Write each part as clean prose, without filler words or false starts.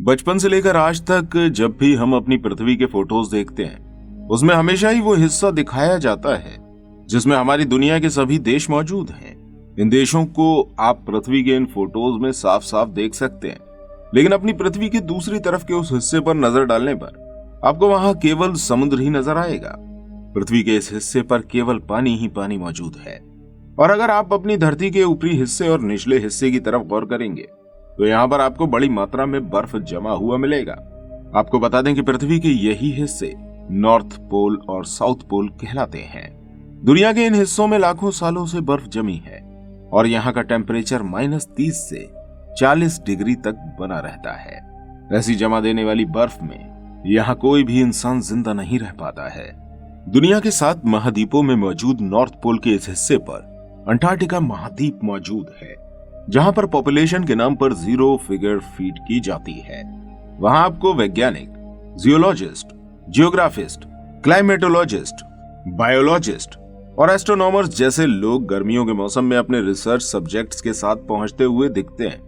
बचपन से लेकर आज तक जब भी हम अपनी पृथ्वी के फोटोज देखते हैं, उसमें हमेशा ही वो हिस्सा दिखाया जाता है जिसमें हमारी दुनिया के सभी देश मौजूद हैं। इन देशों को आप पृथ्वी के इन फोटोज में साफ साफ देख सकते हैं, लेकिन अपनी पृथ्वी की दूसरी तरफ के उस हिस्से पर नजर डालने पर आपको वहां केवल समुद्र ही नजर आएगा। पृथ्वी के इस हिस्से पर केवल पानी ही पानी मौजूद है। और अगर आप अपनी धरती के ऊपरी हिस्से और निचले हिस्से की तरफ गौर करेंगे तो यहाँ पर आपको बड़ी मात्रा में बर्फ जमा हुआ मिलेगा। आपको बता दें कि पृथ्वी के यही हिस्से नॉर्थ पोल और साउथ पोल कहलाते हैं। दुनिया के इन हिस्सों में लाखों सालों से बर्फ जमी है और यहाँ का टेम्परेचर -30 से 40 डिग्री तक बना रहता है। ऐसी जमा देने वाली बर्फ में यहाँ कोई भी इंसान जिंदा नहीं रह पाता है। दुनिया के 7 महाद्वीपों में मौजूद नॉर्थ पोल के इस हिस्से पर अंटार्कटिका महाद्वीप मौजूद है, जहां पर पॉपुलेशन के नाम पर 0 फिगर फीड की जाती है। वहां आपको वैज्ञानिक, जियोलॉजिस्ट, जियोग्राफिस्ट, क्लाइमेटोलॉजिस्ट, बायोलॉजिस्ट और एस्ट्रोनॉमर्स जैसे लोग गर्मियों के मौसम में अपने रिसर्च सब्जेक्ट्स के साथ पहुंचते हुए दिखते हैं,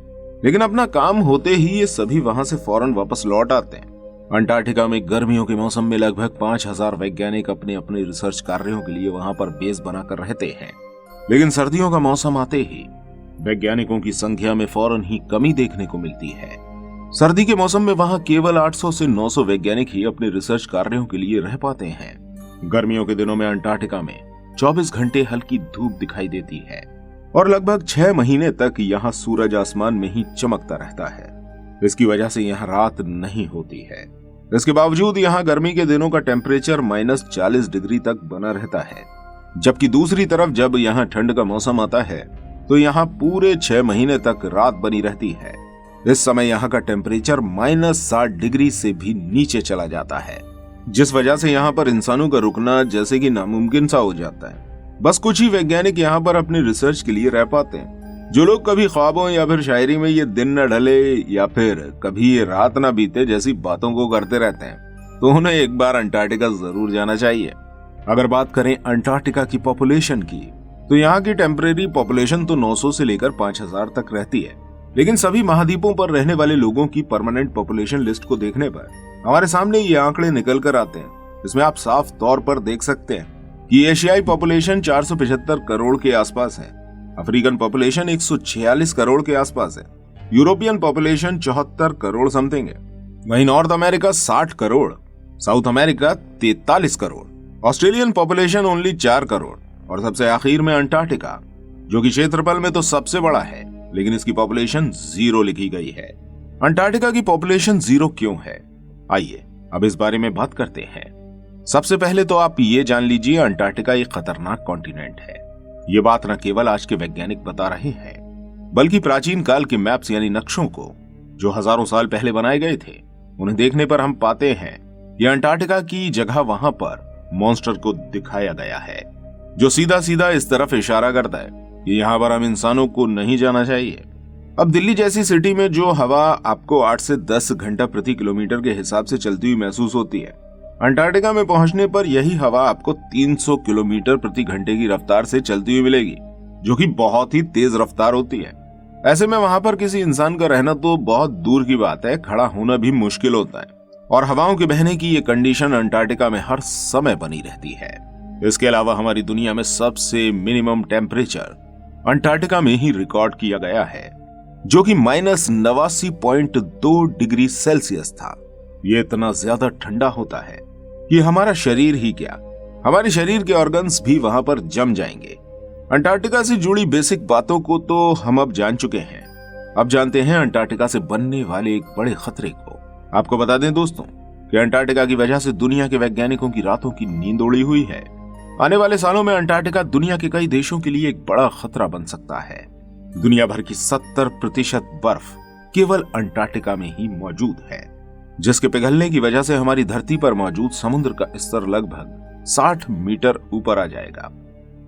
लेकिन अपना काम होते ही ये सभी वहां से फौरन वापस लौट आते हैं। अंटार्कटिका में गर्मियों के मौसम में लगभग 5000 वैज्ञानिक अपने अपने रिसर्च कार्यों के लिए वहां पर बेस बनाकर रहते हैं, लेकिन सर्दियों का मौसम आते ही वैज्ञानिकों की संख्या में फौरन ही कमी देखने को मिलती है। सर्दी के मौसम में वहां केवल 800 से 900 वैज्ञानिक ही अपने रिसर्च कार्यों के लिए रह पाते हैं। गर्मियों के दिनों में अंटार्कटिका में 24 घंटे हल्की धूप दिखाई देती है और लगभग 6 महीने तक यहाँ सूरज आसमान में ही चमकता रहता है। इसकी वजह से यहाँ रात नहीं होती है। इसके बावजूद यहाँ गर्मी के दिनों का टेम्परेचर -40 डिग्री तक बना रहता है, जबकि दूसरी तरफ जब यहाँ ठंड का मौसम आता है तो यहाँ पूरे 6 महीने तक रात बनी रहती है। इस समय यहाँ का टेम्परेचर -60 डिग्री से भी नीचे चला जाता है, जिस वजह से यहाँ पर इंसानों का रुकना जैसे कि नामुमकिन सा हो जाता है। बस कुछ ही वैज्ञानिक यहाँ पर अपनी रिसर्च के लिए रह पाते हैं। जो लोग कभी ख्वाबों या फिर शायरी में ये दिन न ढले या फिर कभी ये रात न बीते जैसी बातों को करते रहते हैं, तो उन्हें एक बार अंटार्कटिका जरूर जाना चाहिए। अगर बात करें अंटार्कटिका की पॉपुलेशन की, तो यहाँ की टेम्परेरी पॉपुलेशन तो 900 से लेकर 5000 तक रहती है, लेकिन सभी महाद्वीपों पर रहने वाले लोगों की परमानेंट पॉपुलेशन लिस्ट को देखने पर हमारे सामने ये आंकड़े निकल कर आते हैं। इसमें आप साफ तौर पर देख सकते हैं कि एशियाई पॉपुलेशन 475 करोड़ के आसपास है, अफ्रीकन पॉपुलेशन 146 करोड़ के आसपास है, यूरोपियन पॉपुलेशन 74 करोड़ समथिंग है, वहीं north America 60 crore, south America 43 crore, Australian population only 4 crore और सबसे आखिर में अंटार्कटिका, जो कि क्षेत्रफल में तो सबसे बड़ा है, लेकिन इसकी पॉपुलेशन 0 लिखी गई है। अंटार्कटिका की पॉपुलेशन 0 क्यों है? आइए अब इस बारे में बात करते हैं। सबसे पहले तो आप ये जान लीजिए, अंटार्कटिका एक खतरनाक कॉन्टिनेंट है। ये बात न केवल आज के वैज्ञानिक बता रहे हैं, बल्कि प्राचीन काल के मैप्स यानी नक्शों को जो हजारों साल पहले बनाए गए थे, उन्हें देखने पर हम पाते हैं कि अंटार्कटिका की जगह वहां पर मॉन्स्टर को दिखाया गया है, जो सीधा सीधा इस तरफ इशारा करता है कि यहाँ पर हम इंसानों को नहीं जाना चाहिए। अब दिल्ली जैसी सिटी में जो हवा आपको 8 से 10 घंटा प्रति किलोमीटर के हिसाब से चलती हुई महसूस होती है, अंटार्कटिका में पहुंचने पर यही हवा आपको 300 किलोमीटर प्रति घंटे की रफ्तार से चलती हुई मिलेगी, जो कि बहुत ही तेज रफ्तार होती है। ऐसे में वहां पर किसी इंसान का रहना तो बहुत दूर की बात है, खड़ा होना भी मुश्किल होता है। और हवाओं के बहने की ये कंडीशन अंटार्कटिका में हर समय बनी रहती है। इसके अलावा हमारी दुनिया में सबसे मिनिमम टेम्परेचर अंटार्कटिका में ही रिकॉर्ड किया गया है, जो कि -89.2 डिग्री सेल्सियस था। ये इतना ज्यादा ठंडा होता है कि हमारा शरीर ही क्या, हमारे शरीर के ऑर्गन्स भी वहां पर जम जाएंगे। अंटार्कटिका से जुड़ी बेसिक बातों को तो हम अब जान चुके हैं। अब जानते हैं अंटार्कटिका से बनने वाले एक बड़े खतरे को। आपको बता दें दोस्तों कि अंटार्कटिका की वजह से दुनिया के वैज्ञानिकों की रातों की नींद उड़ी हुई है। आने वाले सालों में अंटार्कटिका दुनिया के कई देशों के लिए एक बड़ा खतरा बन सकता है। दुनिया भर की 70% बर्फ केवल अंटार्कटिका में ही मौजूद है, जिसके पिघलने की वजह से हमारी धरती पर मौजूद समुद्र का स्तर लगभग 60 मीटर ऊपर आ जाएगा।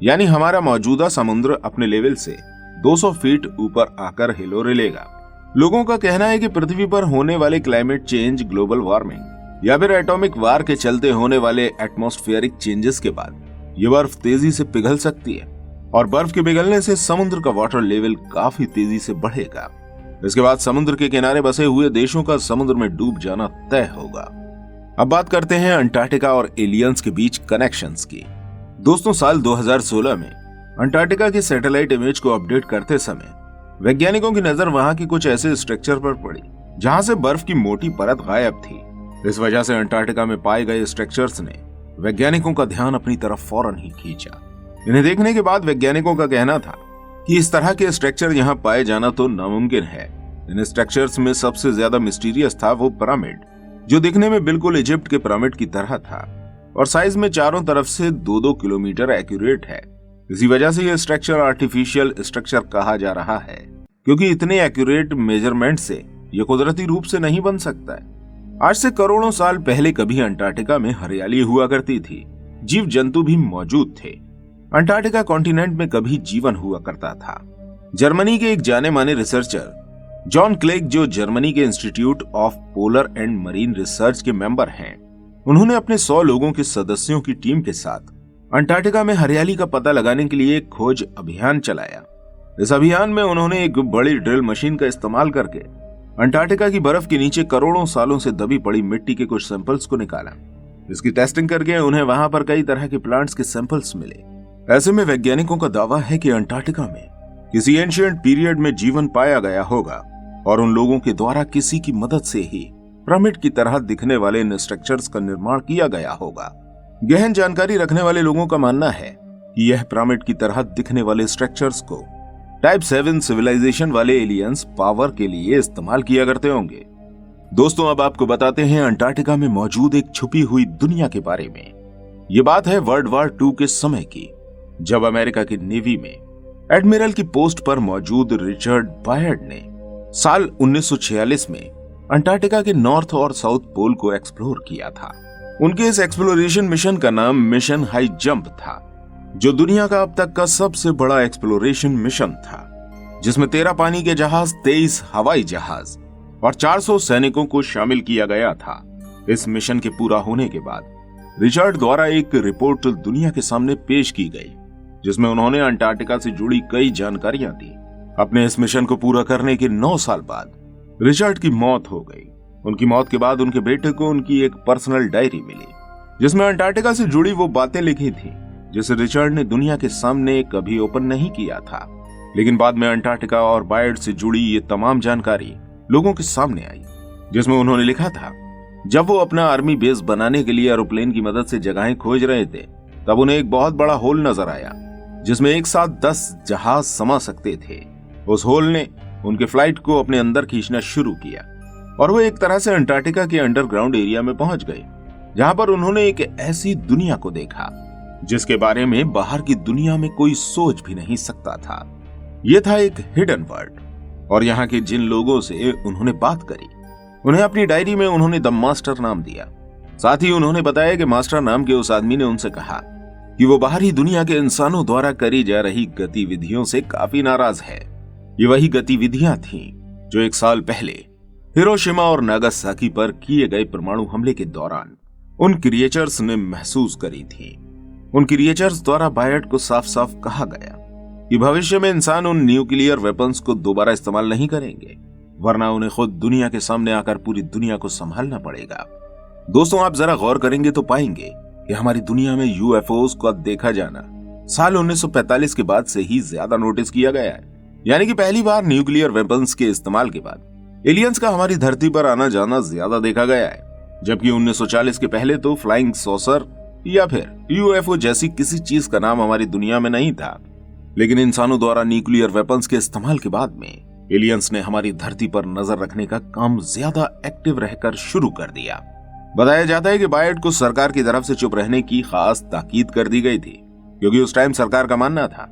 यानी हमारा मौजूदा समुद्र अपने लेवल से 200 फीट ऊपर आकर हिलोरे लेगा। लोगों का कहना है कि पृथ्वी पर होने वाले क्लाइमेट चेंज, ग्लोबल वार्मिंग या फिर एटॉमिक वार के चलते होने वाले एटमॉस्फेरिक चेंजेस के बाद ये बर्फ तेजी से पिघल सकती है और बर्फ के पिघलने से समुद्र का वाटर लेवल काफी तेजी से बढ़ेगा। इसके बाद समुद्र के किनारे बसे हुए देशों का समुद्र में डूब जाना तय होगा। अब बात करते हैं अंटार्कटिका और एलियंस के बीच कनेक्शंस की। दोस्तों, साल 2016 में अंटार्कटिका की सैटेलाइट इमेज को अपडेट करते समय वैज्ञानिकों की नजर वहां की कुछ ऐसे स्ट्रक्चर पर पड़ी जहां से बर्फ की मोटी परत गायब थी। इस वजह से अंटार्कटिका में पाए गए स्ट्रक्चर्स ने वैज्ञानिकों का ध्यान अपनी तरफ फौरन ही खींचा। इन्हें देखने के बाद वैज्ञानिकों का कहना था कि इस तरह के स्ट्रक्चर यहाँ पाए जाना तो नामुमकिन है। इन स्ट्रक्चर्स में सबसे ज्यादा मिस्टीरियस था वो पिरामिड, जो दिखने में बिल्कुल इजिप्ट के पिरामिड की तरह था और साइज में चारों तरफ से 2-2 किलोमीटर एक्यूरेट है। इसी वजह से यह स्ट्रक्चर आर्टिफिशियल स्ट्रक्चर कहा जा रहा है, क्योंकि इतने एक्यूरेट मेजरमेंट से यह कुदरती रूप से नहीं बन सकता है। आज से करोड़ों साल पहले कभी अंटार्कटिका में हरियाली हुआ करती थी, जीव जंतु भी मौजूद थे। अंटार्कटिका कॉन्टिनेंट में कभी जीवन हुआ करता था। जर्मनी के एक जाने माने रिसर्चर जॉन क्लेग, जो जर्मनी के institute of polar and marine research के मेंबर हैं, उन्होंने अपने 100 लोगों के सदस्यों की टीम के साथ अंटार्कटिका में हरियाली का पता लगाने के लिए एक खोज अभियान चलाया। इस अभियान में उन्होंने एक बड़ी ड्रिल मशीन का इस्तेमाल करके अंटार्कटिका की बर्फ के नीचे करोड़ों सालों से दबी पड़ी मिट्टी के कुछ सैंपल्स को निकाला। इसकी टेस्टिंग करके उन्हें वहां पर कई तरह के प्लांट्स के सैंपल्स मिले। ऐसे में वैज्ञानिकों का दावा है कि अंटार्कटिका में किसी एंशिएंट पीरियड में जीवन पाया गया होगा और उन लोगों के द्वारा किसी की मदद से ही पिरामिड की तरह दिखने वाले इन स्ट्रक्चर्स का निर्माण किया गया होगा। गहन जानकारी रखने वाले लोगों का मानना है कि यह पिरामिड की तरह दिखने वाले स्ट्रक्चर्स को टाइप 7 सिविलाइजेशन वाले एलियंस पावर के लिए इस्तेमाल किया करते होंगे। दोस्तों, अब आपको बताते हैं अंटार्कटिका में मौजूद एक छुपी हुई दुनिया के बारे में। ये बात है वर्ल्ड वॉर 2 के समय की, जब अमेरिका की नेवी में एडमिरल की पोस्ट पर मौजूद रिचर्ड बायर्ड ने साल 1946 में अंटार्कटिका के नॉर्थ और साउथ पोल को एक्सप्लोर किया था। उनके इस एक्सप्लोरेशन मिशन का नाम मिशन हाई जंप था, जो दुनिया का अब तक का सबसे बड़ा एक्सप्लोरेशन मिशन था, जिसमें 13 पानी के जहाज, 23 हवाई जहाज और 400 सैनिकों को शामिल किया गया था। इस मिशन के पूरा होने के बाद रिचर्ड द्वारा एक रिपोर्ट दुनिया के सामने पेश की गई, जिसमें उन्होंने अंटार्कटिका से जुड़ी कई जानकारियां दी। अपने इस मिशन को पूरा करने के 9 साल बाद रिचर्ड की मौत हो गई। उनकी मौत के बाद उनके बेटे को उनकी एक पर्सनल डायरी मिली, जिसमें अंटार्कटिका से जुड़ी वो बातें लिखी थी जिसे रिचर्ड ने दुनिया के सामने कभी ओपन नहीं किया था। लेकिन बाद में अंटार्कटिका और बायर्ड से जुड़ी ये तमाम जानकारी लोगों के सामने आई, जिसमें उन्होंने लिखा था जब वो अपना आर्मी बेस बनाने के लिए एरोप्लेन की मदद से जगहें खोज रहे थे, तब उन्हें एक बहुत बड़ा होल नजर आया जिसमें एक साथ 10 जहाज समा सकते थे। उस होल ने उनके फ्लाइट को अपने अंदर खींचना शुरू किया और वो एक तरह से अंटार्कटिका के अंडरग्राउंड एरिया में पहुंच गए, जहां पर उन्होंने एक ऐसी दुनिया को देखा जिसके बारे में बाहर की दुनिया में कोई सोच भी नहीं सकता था। यह था एक हिडन वर्ल्ड, और यहाँ के जिन लोगों से उन्होंने बात करी, उन्हें अपनी डायरी में उन्होंने द मास्टर नाम दिया। साथ ही उन्होंने बताया कि मास्टर नाम के उस आदमी ने उनसे कहा कि वो बाहरी दुनिया के इंसानों द्वारा करी जा रही गतिविधियों से काफी नाराज है। ये वही गतिविधियां थीं जो 1 साल पहले हिरोशिमा और नागासाकी पर किए गए परमाणु हमले के दौरान उन क्रिएचर्स ने महसूस करी थी। उन क्रिएचर्स द्वारा बायर्ड को साफ साफ कहा गया कि भविष्य में इंसान उन न्यूक्लियर वेपन्स को दोबारा इस्तेमाल नहीं करेंगे, वरना उन्हें खुद दुनिया के सामने आकर पूरी दुनिया को संभालना पड़ेगा। दोस्तों, आप जरा गौर करेंगे तो पाएंगे कि हमारी दुनिया में यूएफओस को देखा जाना साल 1945 के बाद से ही ज्यादा नोटिस किया गया है। यानी कि पहली बार न्यूक्लियर वेपन्स के इस्तेमाल के बाद एलियंस का हमारी धरती पर आना जाना ज्यादा देखा गया है, जबकि 1940 के पहले तो फ्लाइंग सॉसर या फिर यूएफओ जैसी किसी चीज का नाम हमारी दुनिया में नहीं था। लेकिन इंसानों द्वारा न्यूक्लियर वेपन्स के इस्तेमाल के बाद में एलियंस ने हमारी धरती पर नजर रखने का काम ज्यादा एक्टिव रहकर शुरू कर दिया। बताया जाता है कि बायर्ड को सरकार की तरफ से चुप रहने की खास ताकीद कर दी गई थी, क्योंकि उस टाइम सरकार का मानना था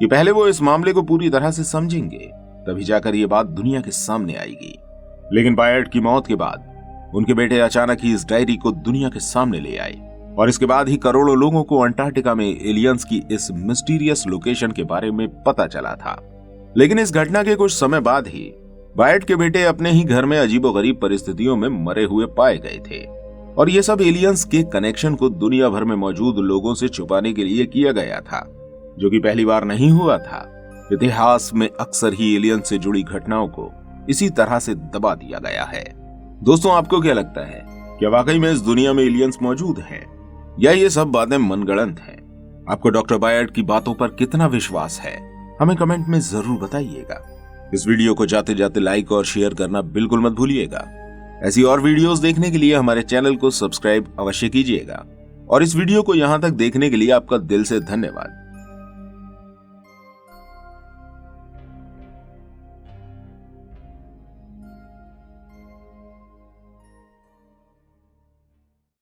कि पहले वो इस मामले को पूरी तरह से समझेंगे, तभी जाकर ये बात दुनिया के सामने आएगी। लेकिन बायर्ड की मौत के बाद उनके बेटे अचानक ही इस डायरी को दुनिया के सामने ले आए, और इसके बाद ही करोड़ों लोगों को अंटार्कटिका में एलियंस की इस मिस्टीरियस लोकेशन के बारे में पता चला था। लेकिन इस घटना के कुछ समय बाद ही बायर्ड के बेटे अपने ही घर में अजीबोगरीब परिस्थितियों में मरे हुए पाए गए थे, और ये सब एलियंस के कनेक्शन को दुनिया भर में मौजूद लोगों से छुपाने के लिए किया गया था, जो कि पहली बार नहीं हुआ था। इतिहास में अक्सर ही एलियंस से जुड़ी घटनाओं को इसी तरह से दबा दिया गया है। दोस्तों, आपको क्या लगता है, क्या वाकई में इस दुनिया में एलियंस मौजूद हैं या ये सब बातें मनगढ़ंत हैं? आपको डॉक्टर बायर्ड की बातों पर कितना विश्वास है, हमें कमेंट में जरूर बताइएगा। इस वीडियो को जाते जाते लाइक और शेयर करना बिल्कुल मत भूलिएगा। ऐसी और वीडियोस देखने के लिए हमारे चैनल को सब्सक्राइब अवश्य कीजिएगा और इस वीडियो को यहां तक देखने के लिए आपका दिल से धन्यवाद।